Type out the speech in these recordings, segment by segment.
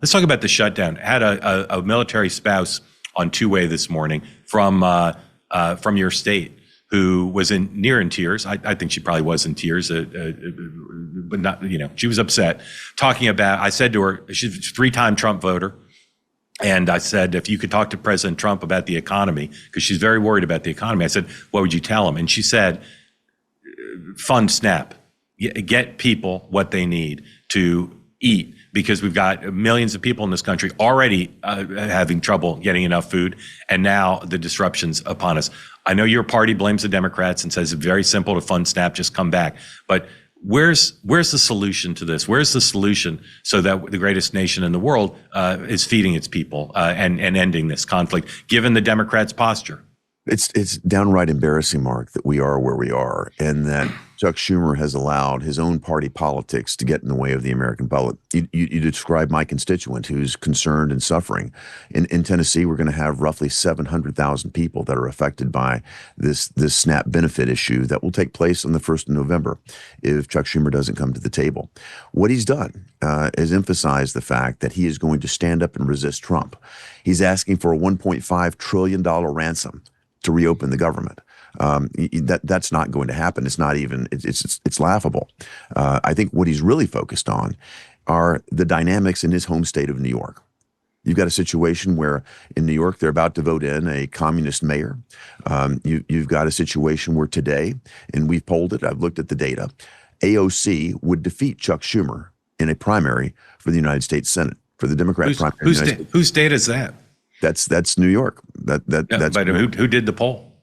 Let's talk about the shutdown. I had a military spouse on two-way this morning from your state who was near in tears. I think she probably was in tears, but not, she was upset. Talking about, I said to her, she's a three-time Trump voter. And I said, if you could talk to President Trump about the economy, because she's very worried about the economy, I said, what would you tell him? And she said, fund SNAP. Get people what they need to eat, because we've got millions of people in this country already having trouble getting enough food, and now the disruptions upon us. I know your party blames the Democrats and says it's very simple to fund SNAP, just come back. But where's the solution to this? Where's the solution so that the greatest nation in the world is feeding its people and ending this conflict, given the Democrats' posture? It's downright embarrassing, Mark, that we are where we are, and that Chuck Schumer has allowed his own party politics to get in the way of the American public. You describe my constituent who's concerned and suffering. In Tennessee, we're going to have roughly 700,000 people that are affected by this SNAP benefit issue that will take place on the 1st of November if Chuck Schumer doesn't come to the table. What he's done is emphasize the fact that he is going to stand up and resist Trump. He's asking for a $1.5 trillion ransom to reopen the government. That's not going to happen. It's not even, it's laughable. I think what he's really focused on are the dynamics in his home state of New York. You've got a situation where in New York, they're about to vote in a communist mayor. You've got a situation where today, and we've polled it, I've looked at the data, AOC would defeat Chuck Schumer in a primary for the United States Senate, for the Democrat primary. Whose data is that? That's New York. That's but who did the poll?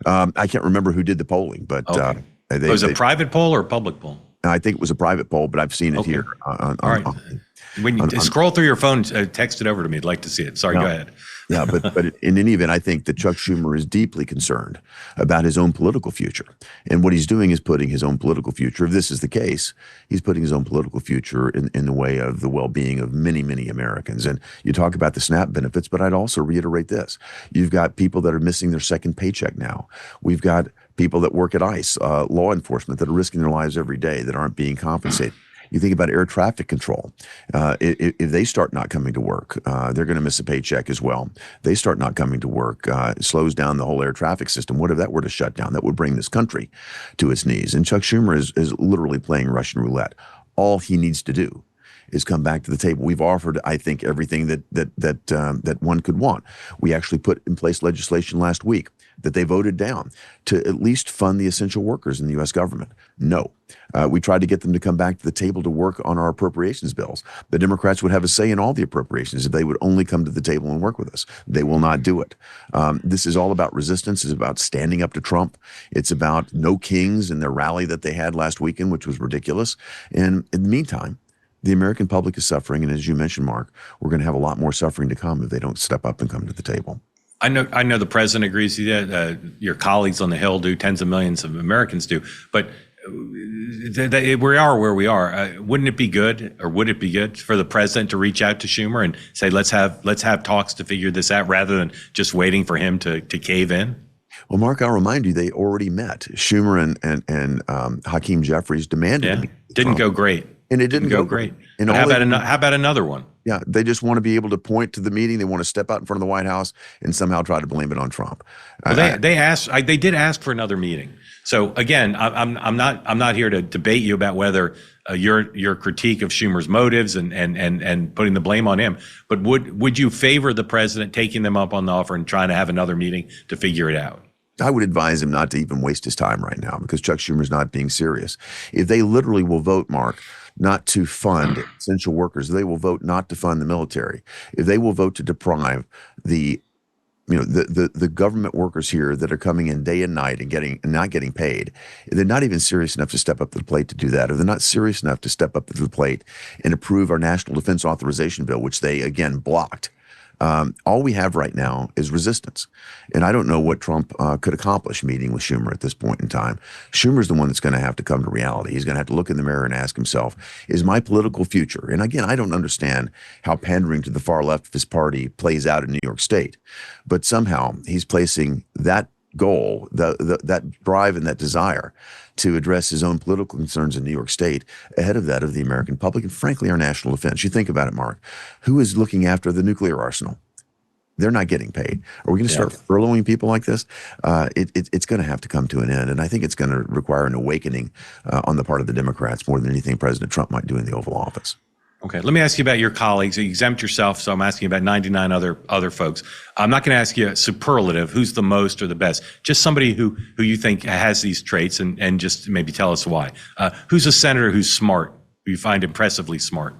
I can't remember who did the polling, but okay. Was it a private poll or a public poll? I think it was a private poll, but I've seen it here. All right. When you scroll through your phone, text it over to me. I'd like to see it. Sorry, go ahead. Yeah, but in any event, I think that Chuck Schumer is deeply concerned about his own political future. And what he's doing is putting his own political future, if this is the case, he's putting his own political future in the way of the well-being of many, many Americans. And you talk about the SNAP benefits, but I'd also reiterate this. You've got people that are missing their second paycheck now. We've got people that work at ICE, law enforcement, that are risking their lives every day that aren't being compensated. You think about air traffic control. If they start not coming to work, they're going to miss a paycheck as well. They start not coming to work, it slows down the whole air traffic system. What if that were to shut down? That would bring this country to its knees. And Chuck Schumer is literally playing Russian roulette. All he needs to do is come back to the table. We've offered, I think, everything that one could want. We actually put in place legislation last week that they voted down to at least fund the essential workers in the U.S. government. No. We tried to get them to come back to the table to work on our appropriations bills. The Democrats would have a say in all the appropriations if they would only come to the table and work with us. They will not do it. This is all about resistance. It's about standing up to Trump. It's about no kings in their rally that they had last weekend, which was ridiculous. And in the meantime, the American public is suffering. And as you mentioned, Mark, we're going to have a lot more suffering to come if they don't step up and come to the table. I know the president agrees with you. Your colleagues on the Hill do. Tens of millions of Americans do. But we are where we are. Wouldn't it be good, or would it be good for the president to reach out to Schumer and say, let's have talks to figure this out, rather than just waiting for him to cave in? Well, Mark, I'll remind you, they already met. Schumer and Hakeem Jeffries demanded. Yeah, didn't go great. And it didn't go great. And how about another one? Yeah, they just want to be able to point to the meeting. They want to step out in front of the White House and somehow try to blame it on Trump. Well, they did ask for another meeting. So again, I'm not here to debate you about whether your critique of Schumer's motives and putting the blame on him. But would you favor the president taking them up on the offer and trying to have another meeting to figure it out? I would advise him not to even waste his time right now, because Chuck Schumer's not being serious. If they literally will vote, Mark, not to fund essential workers, they will vote not to fund the military. If they will vote to deprive the government workers here that are coming in day and night and not getting paid, they're not even serious enough to step up to the plate to do that. Or they're not serious enough to step up to the plate and approve our National Defense Authorization Bill, which they again blocked. All we have right now is resistance. And I don't know what Trump could accomplish meeting with Schumer at this point in time. Schumer's the one that's going to have to come to reality. He's going to have to look in the mirror and ask himself, is my political future? And again, I don't understand how pandering to the far left of his party plays out in New York State, but somehow he's placing that goal, that drive and that desire to address his own political concerns in New York State ahead of that of the American public and frankly our national defense. You think about it, Mark. Who is looking after the nuclear arsenal? They're not getting paid. Are we going to start furloughing people like this? It's going to have to come to an end. And I think it's going to require an awakening on the part of the Democrats more than anything President Trump might do in the Oval Office. Okay, let me ask you about your colleagues. You exempt yourself, so I'm asking about 99 other folks. I'm not going to ask you a superlative, who's the most or the best. Just somebody who you think has these traits, and just maybe tell us why. Who's a senator who's smart, who you find impressively smart?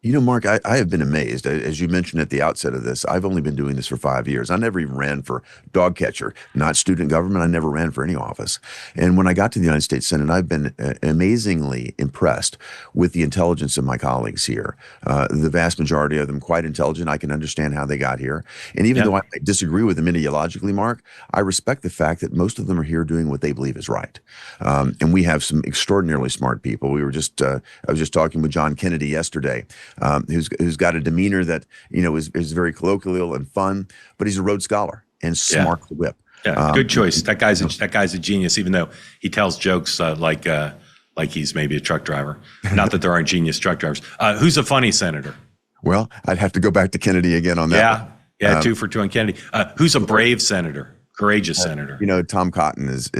You know, Mark, I have been amazed. As you mentioned at the outset of this, I've only been doing this for 5 years. I never even ran for dog catcher, not student government. I never ran for any office. And when I got to the United States Senate, I've been amazingly impressed with the intelligence of my colleagues here. The vast majority of them quite intelligent. I can understand how they got here. And even though I disagree with them ideologically, Mark, I respect the fact that most of them are here doing what they believe is right. And we have some extraordinarily smart people. We were just, I was just talking with John Kennedy yesterday. Who's got a demeanor that, you know, is very colloquial and fun, but he's a Rhodes Scholar and smart to whip. Yeah, good choice. That guy's a genius, even though he tells jokes like he's maybe a truck driver. Not that there aren't genius truck drivers. Who's a funny senator? Well, I'd have to go back to Kennedy again on that. Yeah, yeah, 2 for 2 on Kennedy. Who's a brave senator? Courageous senator. You know, Tom Cotton is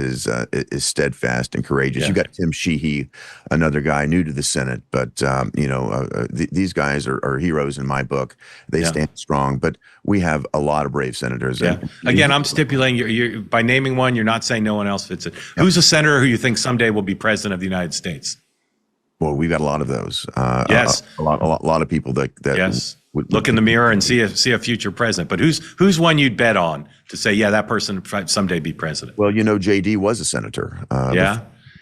steadfast and courageous. Yeah. You got Tim Sheehy, another guy new to the Senate, but you know, these guys are heroes in my book. They stand strong, but we have a lot of brave senators. Yeah. Again, I'm stipulating you're by naming one, you're not saying no one else fits it. Who's a senator who you think someday will be president of the United States? Well, we've got a lot of those. Yes, a lot of people that yes. Look in the mirror and see a future president. But who's one you'd bet on to say, yeah, that person someday be president? Well, you know, JD was a senator. Yeah.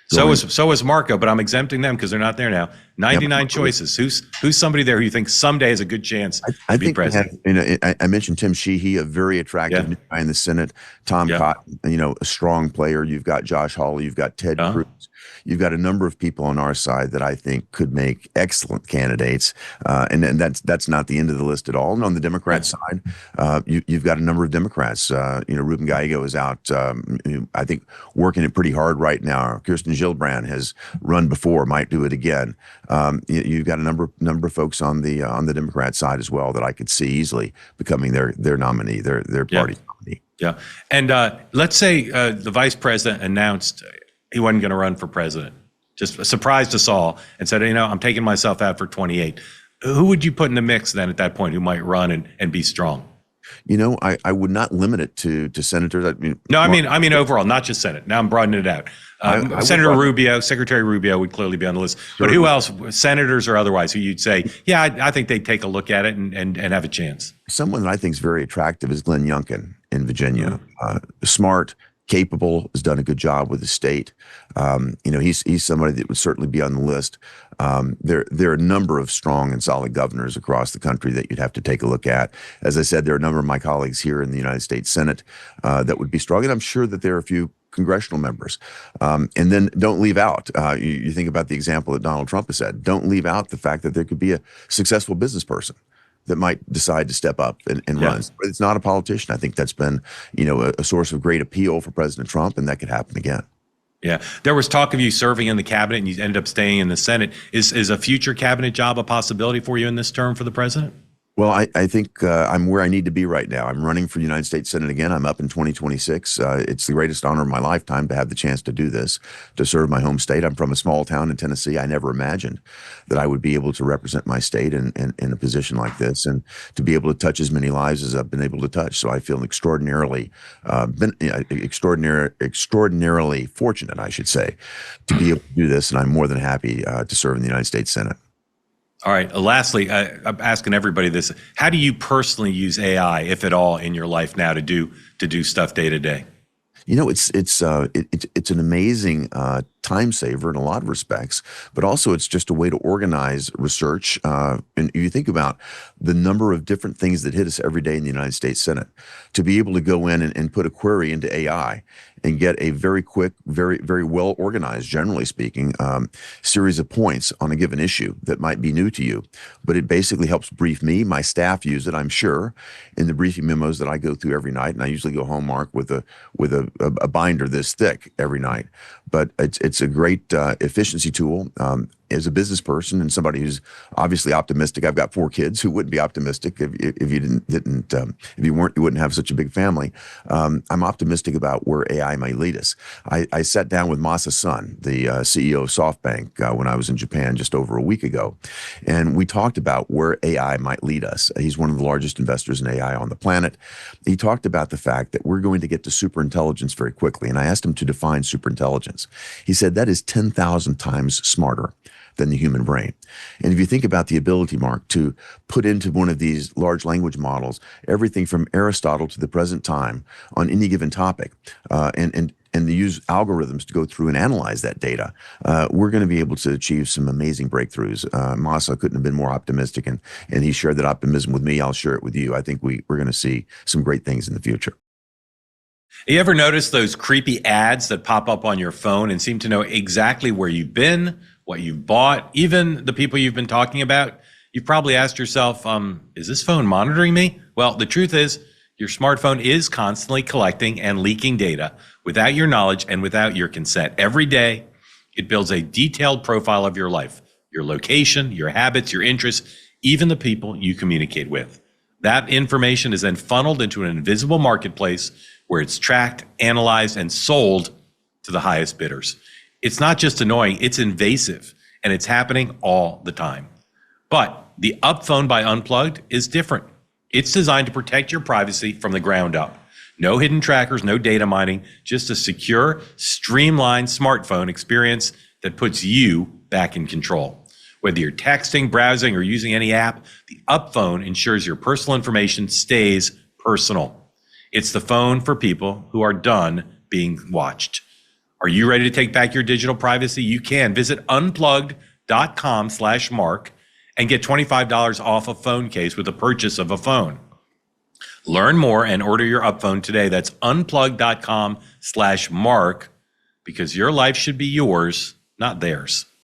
So was Marco, but I'm exempting them because they're not there now. 99 choices. Who's somebody there who you think someday has a good chance to be president? I mentioned Tim Sheehy, a very attractive new guy in the Senate. Tom Cotton, you know, a strong player. You've got Josh Hawley. You've got Ted Cruz. You've got a number of people on our side that I think could make excellent candidates, and that's not the end of the list at all. And on the Democrat side, you've got a number of Democrats. You know, Ruben Gallego is out, I think, working it pretty hard right now. Kirsten Gillibrand has run before, might do it again. You've got a number of folks on the Democrat side as well that I could see easily becoming their nominee, their party nominee. Yeah, and let's say the vice president announced he wasn't going to run for president, just surprised us all and said, you know, I'm taking myself out for 28. Who would you put in the mix then at that point who might run and be strong? You know, I would not limit it to senators. I mean overall, not just Senate. Now I'm broadening it out. Senator Rubio, Secretary Rubio would clearly be on the list. Sure. But who else, senators or otherwise, who you'd say, yeah, I think they'd take a look at it and have a chance? Someone that I think is very attractive is Glenn Youngkin in Virginia. Smart, capable, has done a good job with the state. You know, he's somebody that would certainly be on the list. There are a number of strong and solid governors across the country that you'd have to take a look at. As I said, there are a number of my colleagues here in the United States Senate that would be strong, and I'm sure that there are a few congressional members. And then don't leave out, you think about the example that Donald Trump has said, don't leave out the fact that there could be a successful business person that might decide to step up and run. But it's not a politician. I think that's been, you know, a source of great appeal for President Trump, and that could happen again. Yeah. There was talk of you serving in the cabinet and you ended up staying in the Senate. Is a future cabinet job a possibility for you in this term for the president? Well, I think I'm where I need to be right now. I'm running for the United States Senate again. I'm up in 2026. It's the greatest honor of my lifetime to have the chance to do this, to serve my home state. I'm from a small town in Tennessee. I never imagined that I would be able to represent my state in a position like this and to be able to touch as many lives as I've been able to touch. So I feel extraordinarily fortunate, I should say, to be able to do this. And I'm more than happy to serve in the United States Senate. All right. Lastly, I'm asking everybody this: how do you personally use AI, if at all, in your life now to do stuff day to day? You know, it's an amazing time saver in a lot of respects, but also it's just a way to organize research. And if you think about the number of different things that hit us every day in the United States Senate, to be able to go in and put a query into AI and get a very quick, very, very well organized, generally speaking, series of points on a given issue that might be new to you. But it basically helps brief me. My staff use it, I'm sure, in the briefing memos that I go through every night. And I usually go home, Mark, with a binder this thick every night. But it's a great efficiency tool. As a business person and somebody who's obviously optimistic, I've got 4 kids. Who wouldn't be optimistic if you if you weren't, you wouldn't have such a big family. I'm optimistic about where AI might lead us. I sat down with Masa Son, the CEO of SoftBank, when I was in Japan just over a week ago, and we talked about where AI might lead us. He's one of the largest investors in AI on the planet. He talked about the fact that we're going to get to superintelligence very quickly, and I asked him to define superintelligence. He said that is 10,000 times smarter than the human brain. And if you think about the ability, Mark, to put into one of these large language models everything from Aristotle to the present time on any given topic, and to use algorithms to go through and analyze that data, we're going to be able to achieve some amazing breakthroughs. Masa couldn't have been more optimistic, and he shared that optimism with me. I'll share it with you. I think we're going to see some great things in the future. You ever notice those creepy ads that pop up on your phone and seem to know exactly where you've been, what you've bought, even the people you've been talking about? You've probably asked yourself, is this phone monitoring me? Well, the truth is your smartphone is constantly collecting and leaking data without your knowledge and without your consent. Every day, it builds a detailed profile of your life, your location, your habits, your interests, even the people you communicate with. That information is then funneled into an invisible marketplace where it's tracked, analyzed, and sold to the highest bidders. It's not just annoying, it's invasive, and it's happening all the time. But the Up phone by Unplugged is different. It's designed to protect your privacy from the ground up. No hidden trackers, no data mining, just a secure, streamlined smartphone experience that puts you back in control. Whether you're texting, browsing, or using any app, the Up phone ensures your personal information stays personal. It's the phone for people who are done being watched. Are you ready to take back your digital privacy? You can. Visit unplugged.com/Mark and get $25 off a phone case with the purchase of a phone. Learn more and order your Up phone today. That's unplugged.com/Mark, because your life should be yours, not theirs.